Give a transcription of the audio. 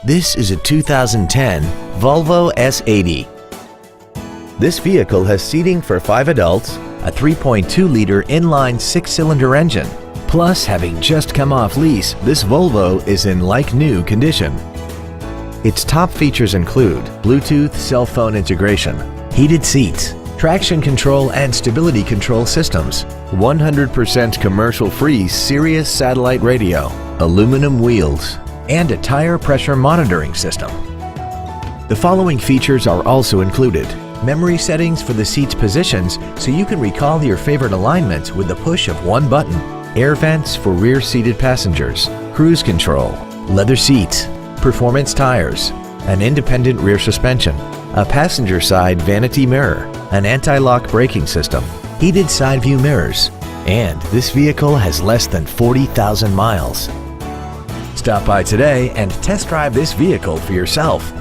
This is a 2010 Volvo S80. This vehicle has seating for 5 adults, a 3.2-liter inline 6-cylinder engine. Plus, having just come off lease, this Volvo is in like-new condition. Its top features include Bluetooth cell phone integration, heated seats, traction control and stability control systems, 100% commercial-free Sirius satellite radio, aluminum wheels, and a tire pressure monitoring system. The following features are also included: memory settings for the seat's positions so you can recall your favorite alignments with the push of one button, air vents for rear-seated passengers, cruise control, leather seats, performance tires, an independent rear suspension, a passenger side vanity mirror, an anti-lock braking system, heated side view mirrors, and this vehicle has less than 40,000 miles. Stop by today and test drive this vehicle for yourself.